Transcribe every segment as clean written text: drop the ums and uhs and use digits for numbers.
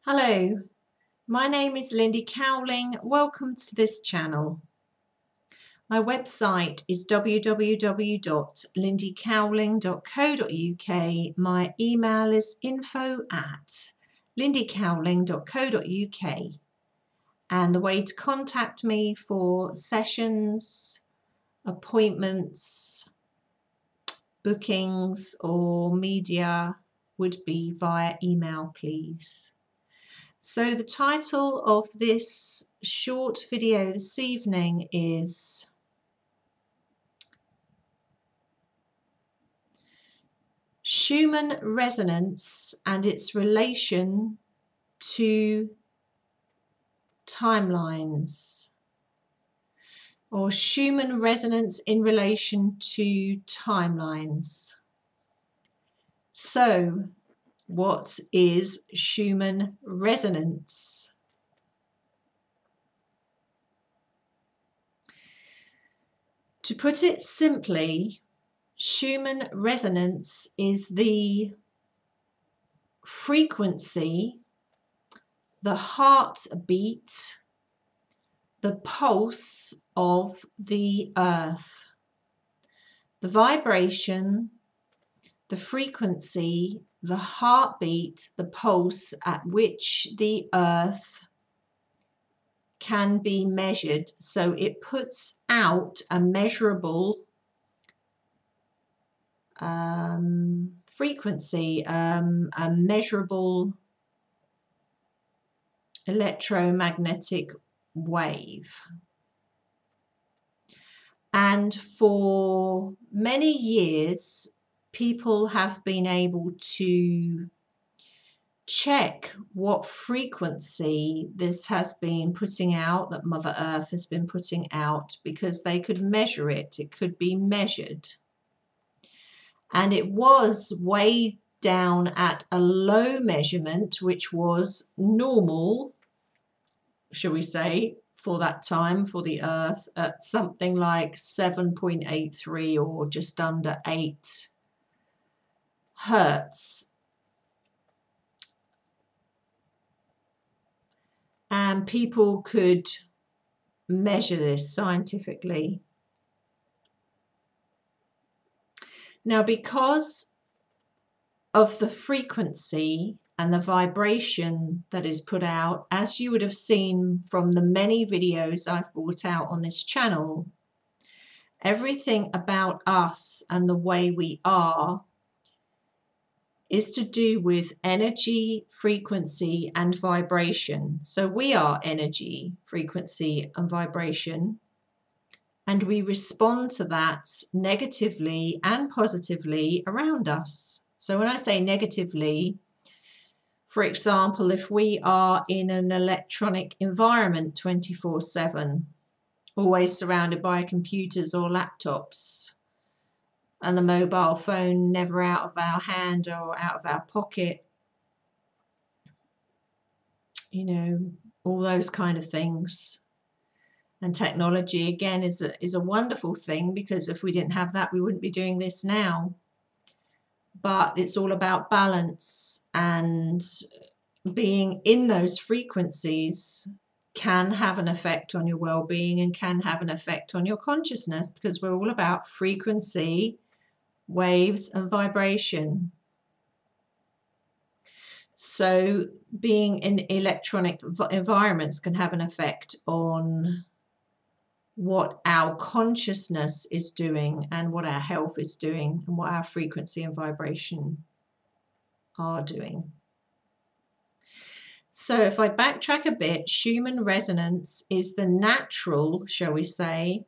Hello, my name is Lindy Cowling. Welcome to this channel. My website is www.lindycowling.co.uk. My email is info@lindycowling.co.uk. And the way to contact me for sessions, appointments, bookings or media would be via email, please. So the title of this short video this evening is Schumann resonance and its relation to timelines, or Schumann resonance in relation to timelines. So, what is Schumann resonance? To put it simply, Schumann resonance is the frequency, the heartbeat, the pulse of the earth. The vibration, the frequency, the heartbeat, the pulse at which the earth can be measured. So it puts out a measurable frequency, a measurable electromagnetic wave. And for many years, people have been able to check what frequency this has been putting out, that Mother Earth has been putting out, because they could measure it. It could be measured. And it was way down at a low measurement, which was normal, shall we say, for that time for the Earth, at something like 7.83 or just under 8 hertz. And people could measure this scientifically. Now, because of the frequency and the vibration that is put out, as you would have seen from the many videos I've brought out on this channel, everything about us and the way we are is to do with energy, frequency, and vibration. So we are energy, frequency, and vibration. And we respond to that negatively and positively around us. So when I say negatively, for example, if we are in an electronic environment 24/7, always surrounded by computers or laptops, and the mobile phone never out of our hand or out of our pocket, you know, all those kind of things. And technology, again, is a wonderful thing, because if we didn't have that, we wouldn't be doing this now. But it's all about balance, and being in those frequencies can have an effect on your well-being and can have an effect on your consciousness, because we're all about frequency, waves, and vibration. So being in electronic environments can have an effect on what our consciousness is doing and what our health is doing and what our frequency and vibration are doing. So if I backtrack a bit, Schumann resonance is the natural, shall we say,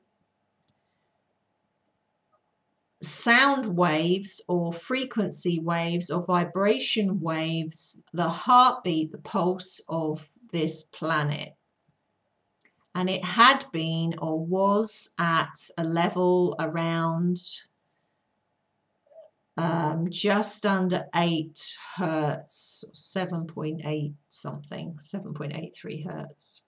sound waves or frequency waves or vibration waves, the heartbeat, the pulse of this planet. And it had been or was at a level around just under 8 hertz, 7.8 something, 7.83 hertz.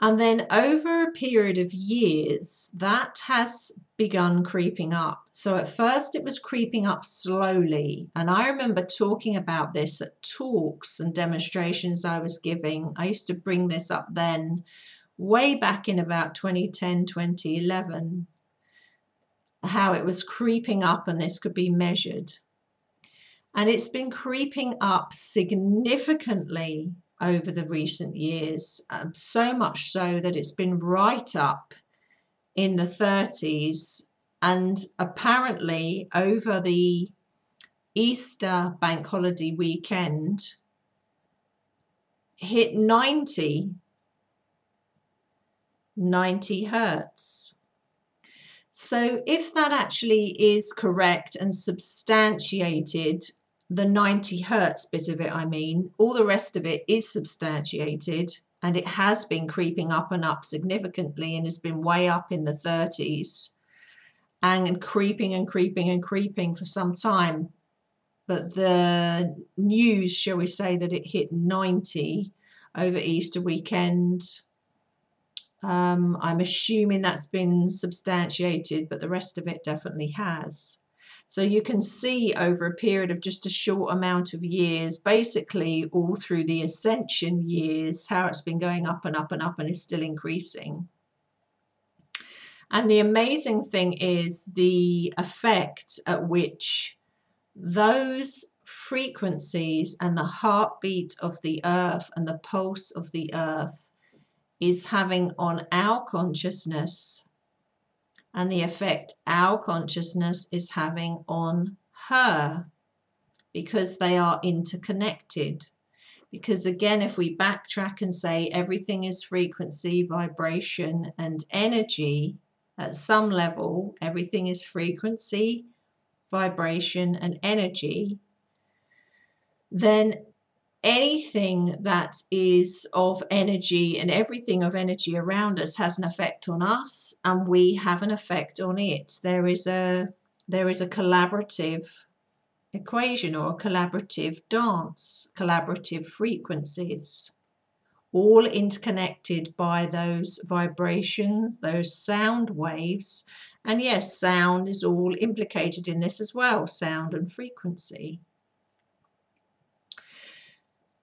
And then over a period of years, that has begun creeping up. So at first it was creeping up slowly. And I remember talking about this at talks and demonstrations I was giving. I used to bring this up then, way back in about 2010, 2011, how it was creeping up and this could be measured. And it's been creeping up significantly over the recent years, so much so that it's been right up in the 30s, and apparently over the Easter bank holiday weekend hit 90 hertz. So if that actually is correct and substantiated, the 90 hertz bit of it, I mean, all the rest of it is substantiated, and it has been creeping up and up significantly and has been way up in the 30s and creeping and creeping and creeping for some time. But the news, shall we say, that it hit 90 over Easter weekend, I'm assuming that's been substantiated, but the rest of it definitely has. So you can see over a period of just a short amount of years, basically all through the ascension years, how it's been going up and up and up and is still increasing. And the amazing thing is the effect at which those frequencies and the heartbeat of the earth and the pulse of the earth is having on our consciousness, and the effect our consciousness is having on her, because they are interconnected. Because again, if we backtrack and say everything is frequency, vibration, and energy, at some level, everything is frequency, vibration, and energy, then anything that is of energy and everything of energy around us has an effect on us, and we have an effect on it. There is a collaborative equation, or a collaborative dance, collaborative frequencies, all interconnected by those vibrations, those sound waves. And yes, sound is all implicated in this as well, sound and frequency.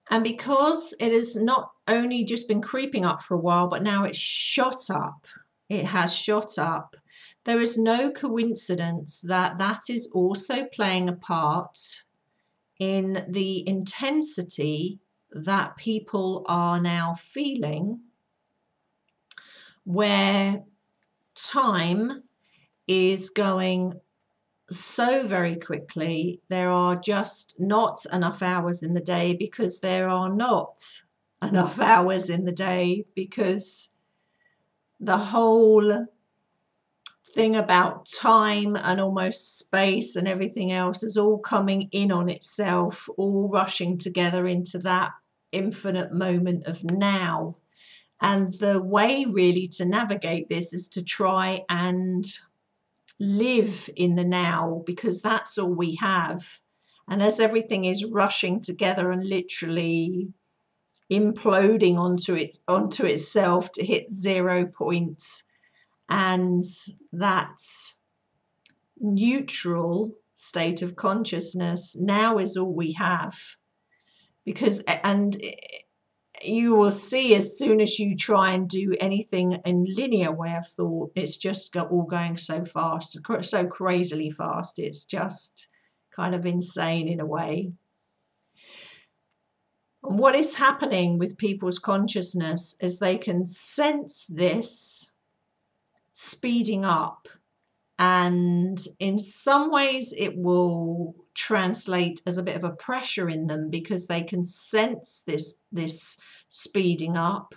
And because it has not only just been creeping up for a while, but now it's shot up, it has shot up, there is no coincidence that that is also playing a part in the intensity that people are now feeling, where time is going so very quickly. There are just not enough hours in the day, because there are not enough hours in the day, because the whole thing about time and almost space and everything else is all coming in on itself, all rushing together into that infinite moment of now. And the way really to navigate this is to try and live in the now, because that's all we have. And as everything is rushing together and literally imploding onto itself to hit 0 point, and that neutral state of consciousness now is all we have. And you will see, as soon as you try and do anything in linear way of thought, it's just all going so fast, so crazily fast. It's just kind of insane in a way. And what is happening with people's consciousness is they can sense this speeding up, and in some ways it will translate as a bit of a pressure in them, because they can sense this speeding up,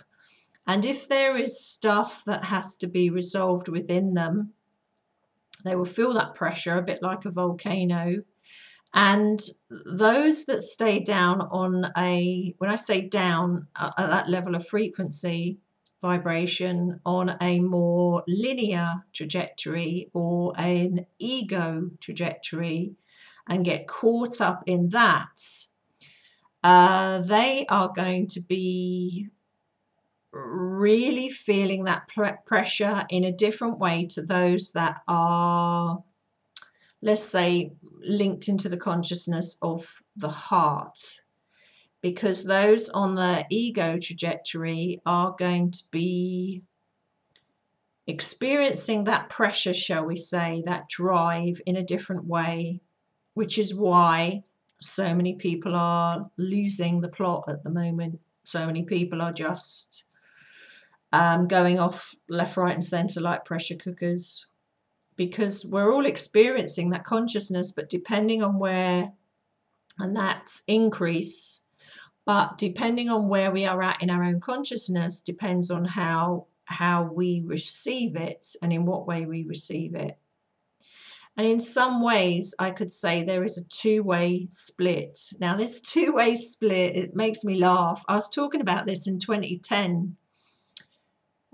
and if there is stuff that has to be resolved within them, they will feel that pressure a bit like a volcano. And those that stay down on when I say down at that level of frequency, vibration, on a more linear trajectory or an ego trajectory, and get caught up in that, they are going to be really feeling that pressure in a different way to those that are, let's say, linked into the consciousness of the heart, because those on the ego trajectory are going to be experiencing that pressure, shall we say, that drive in a different way, which is why so many people are losing the plot at the moment. So many people are just going off left, right and centre like pressure cookers, because we're all experiencing that consciousness, but depending on where, and that's increase, but depending on where we are at in our own consciousness depends on how we receive it and in what way we receive it. And in some ways, I could say there is a two-way split. Now, this two-way split, it makes me laugh. I was talking about this in 2010,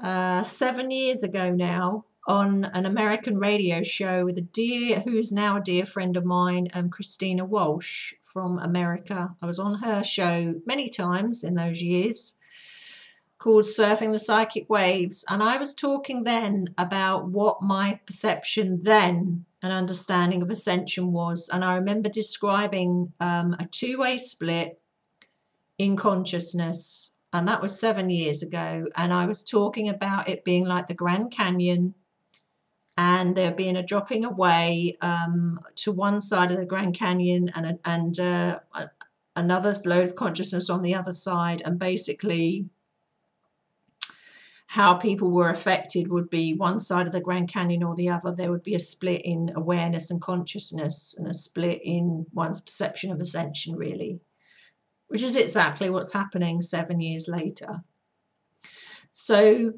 7 years ago now, on an American radio show with who is now a dear friend of mine, Christina Walsh from America. I was on her show many times in those years, called Surfing the Psychic Waves. And I was talking then about what my perception then and understanding of ascension was. And I remember describing a two-way split in consciousness. And that was 7 years ago. And I was talking about it being like the Grand Canyon, and there being a dropping away to one side of the Grand Canyon and another load of consciousness on the other side. And basically how people were affected would be one side of the Grand Canyon or the other. There would be a split in awareness and consciousness and a split in one's perception of ascension, really, which is exactly what's happening 7 years later. So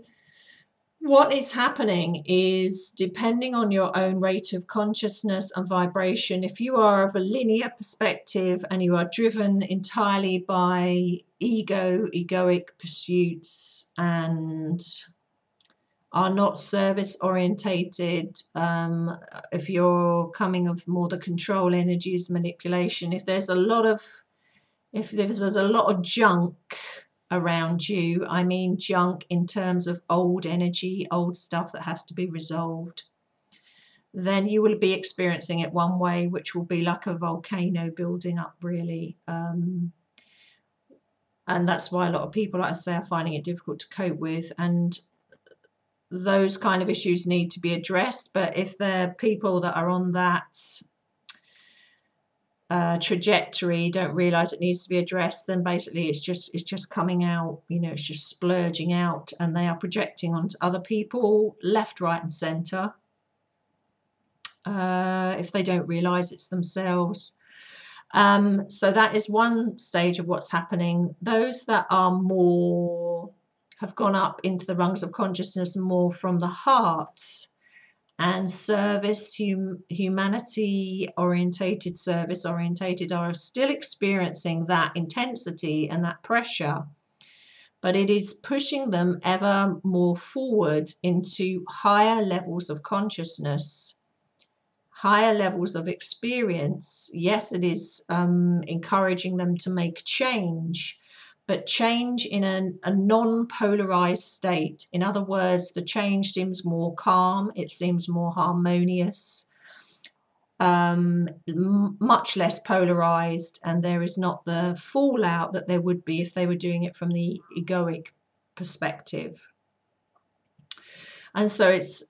what is happening is, depending on your own rate of consciousness and vibration, if you are of a linear perspective and you are driven entirely by egoic pursuits and are not service orientated, if you're coming of more the control energies, manipulation, if there's a lot of junk around you, I mean junk in terms of old energy, old stuff that has to be resolved, then you will be experiencing it one way, which will be like a volcano building up, really. And that's why a lot of people, like I say, are finding it difficult to cope with. And those kind of issues need to be addressed. But if they're people that are on that trajectory, don't realize it needs to be addressed, then basically it's just coming out, it's just splurging out, and they are projecting onto other people left, right and center, if they don't realize it's themselves. So that is one stage of what's happening. Those that are more, have gone up into the rungs of consciousness more from the heart and service, humanity orientated, service orientated, are still experiencing that intensity and that pressure, but it is pushing them ever more forward into higher levels of consciousness, higher levels of experience. Yes, it is encouraging them to make change, but change in a non-polarized state. In other words, the change seems more calm, it seems more harmonious, much less polarized, and there is not the fallout that there would be if they were doing it from the egoic perspective. And so it's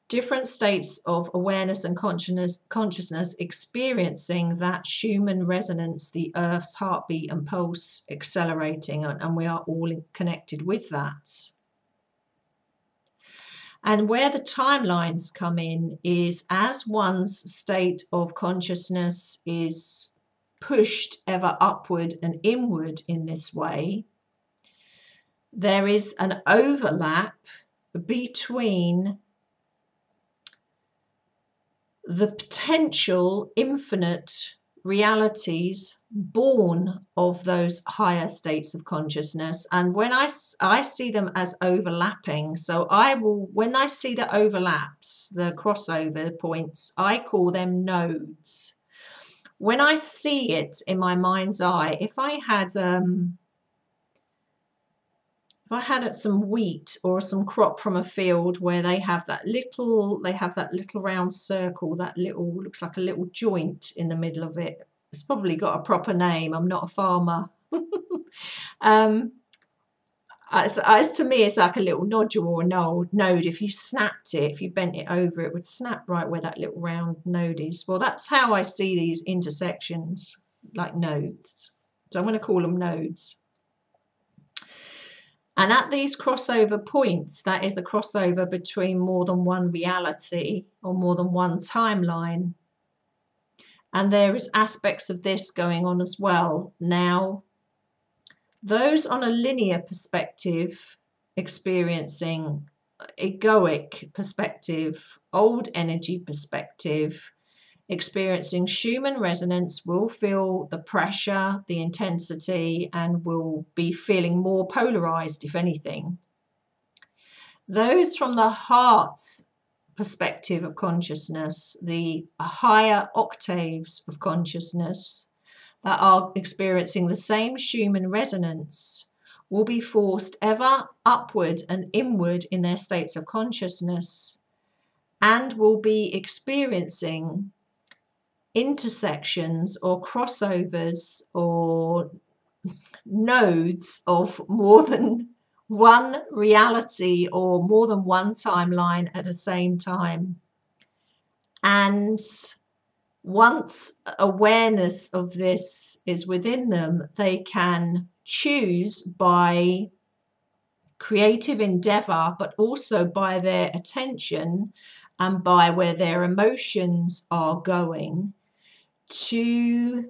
different states of awareness and consciousness experiencing that Schumann resonance, the Earth's heartbeat and pulse accelerating, and we are all connected with that. And where the timelines come in is, as one's state of consciousness is pushed ever upward and inward in this way, there is an overlap between the potential infinite realities born of those higher states of consciousness. And when I see them as overlapping, so when I see the overlaps, the crossover points, I call them nodes. When I see it in my mind's eye, if I had I had some wheat or some crop from a field where they have that little round circle, that little, looks like a little joint in the middle of it. It's probably got a proper name. I'm not a farmer. As to me, it's like a little nodule or node. If you snapped it, if you bent it over, it would snap right where that little round node is. Well, that's how I see these intersections, like nodes. So I'm going to call them nodes. And at these crossover points, that is the crossover between more than one reality or more than one timeline. And there is aspects of this going on as well. Now, those on a linear perspective, experiencing egoic perspective, old energy perspective, experiencing Schumann resonance, will feel the pressure, the intensity, and will be feeling more polarized, if anything. Those from the heart perspective of consciousness, the higher octaves of consciousness that are experiencing the same Schumann resonance, will be forced ever upward and inward in their states of consciousness, and will be experiencing intersections or crossovers or nodes of more than one reality or more than one timeline at the same time. And once awareness of this is within them, they can choose by creative endeavor, but also by their attention and by where their emotions are going, to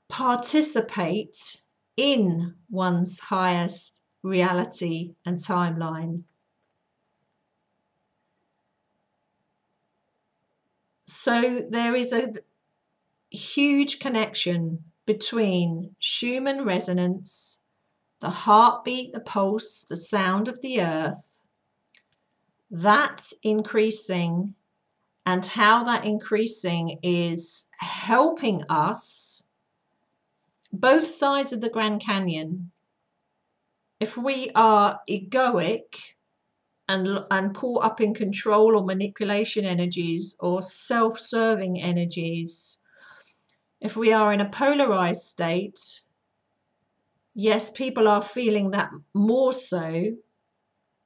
participate in one's highest reality and timeline. So there is a huge connection between Schumann resonance, the heartbeat, the pulse, the sound of the earth, that increasing, and how that increasing is helping us, both sides of the Grand Canyon. If we are egoic and caught up in control or manipulation energies or self-serving energies, if we are in a polarized state, yes, people are feeling that more so,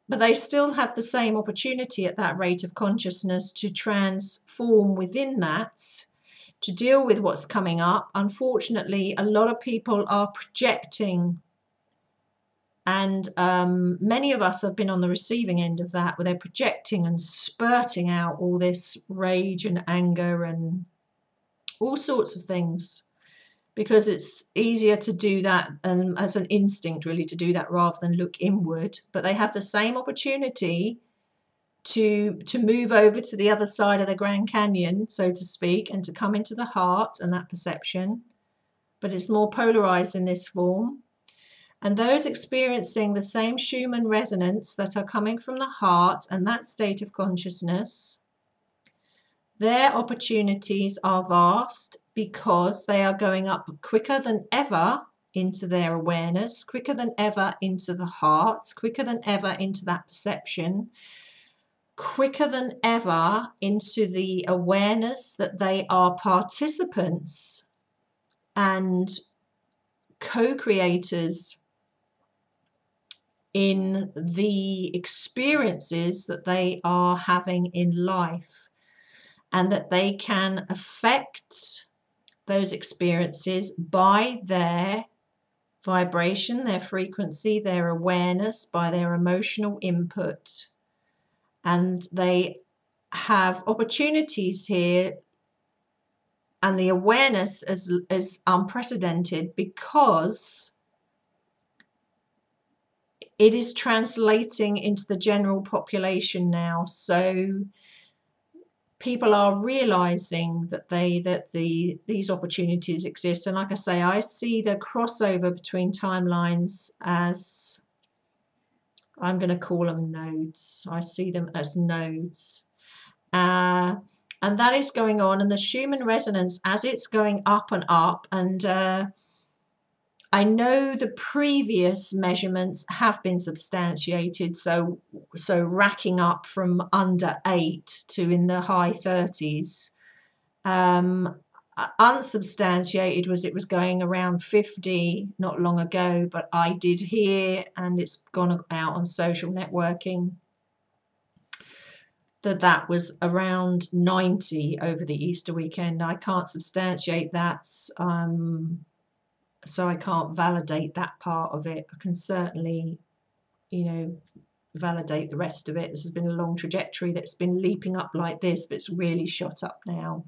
but they still have the same opportunity at that rate of consciousness to transform within that, to deal with what's coming up. Unfortunately, a lot of people are projecting, and many of us have been on the receiving end of that, where they're projecting and spurting out all this rage and anger and all sorts of things, because it's easier to do that and as an instinct, really, to do that rather than look inward. But they have the same opportunity to move over to the other side of the Grand Canyon, so to speak, and to come into the heart and that perception. But it's more polarized in this form. And those experiencing the same Schumann resonance that are coming from the heart and that state of consciousness, their opportunities are vast, because they are going up quicker than ever into their awareness, quicker than ever into the heart, quicker than ever into that perception, quicker than ever into the awareness that they are participants and co-creators in the experiences that they are having in life, and that they can affect those experiences by their vibration, their frequency, their awareness, by their emotional input. And they have opportunities here, and the awareness is unprecedented, because it is translating into the general population now. So people are realizing that these opportunities exist. And like I say, I see the crossover between timelines as, I'm going to call them nodes. I see them as nodes. And that is going on. And the Schumann resonance, as it's going up and up, and I know the previous measurements have been substantiated, so racking up from under 8 to in the high 30s. Unsubstantiated was it was going around 50 not long ago, but I did hear, and it's gone out on social networking, that was around 90 over the Easter weekend. I can't substantiate that, so I can't validate that part of it. I can certainly, validate the rest of it. This has been a long trajectory that's been leaping up like this, but it's really shot up now.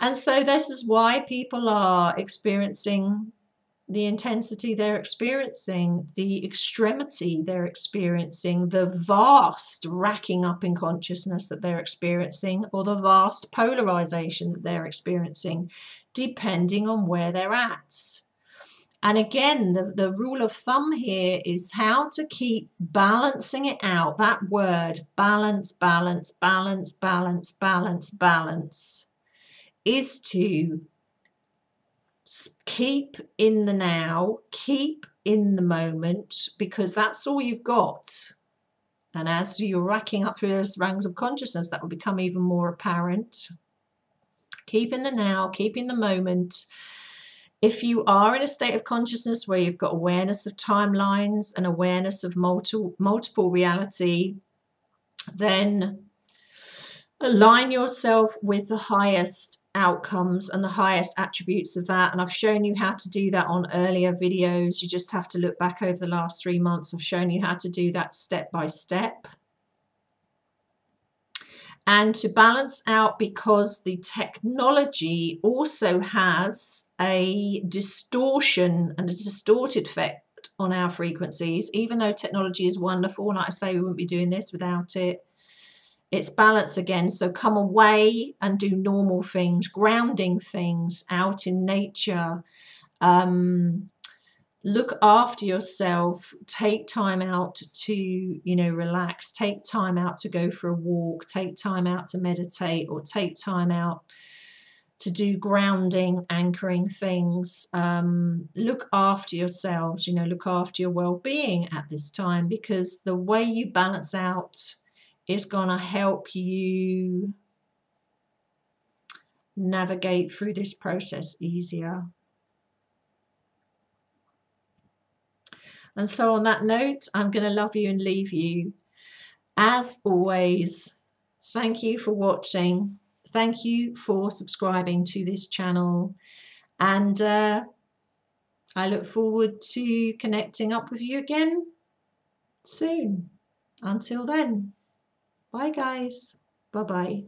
And so this is why people are experiencing the intensity they're experiencing, the extremity they're experiencing, the vast racking up in consciousness that they're experiencing, or the vast polarization that they're experiencing, depending on where they're at. And again, the rule of thumb here is how to keep balancing it out. That word, balance, balance, balance, balance, balance, balance, is to keep in the now, keep in the moment, because that's all you've got. And as you're racking up through those ranks of consciousness, that will become even more apparent. Keep in the now, keep in the moment. If you are in a state of consciousness where you've got awareness of timelines and awareness of multiple reality, then align yourself with the highest outcomes and the highest attributes of that. And I've shown you how to do that on earlier videos. You just have to look back over the last 3 months. I've shown you how to do that step by step. And to balance out, because the technology also has a distortion and a distorted effect on our frequencies, even though technology is wonderful, and like I say, we wouldn't be doing this without it. It's balance again. So come away and do normal things, grounding things out in nature. Look after yourself. Take time out to, relax. Take time out to go for a walk. Take time out to meditate, or take time out to do grounding, anchoring things. Look after yourselves, look after your well-being at this time, because the way you balance out is going to help you navigate through this process easier. And so on that note, I'm going to love you and leave you. As always, thank you for watching. Thank you for subscribing to this channel. And I look forward to connecting up with you again soon. Until then, bye guys. Bye-bye.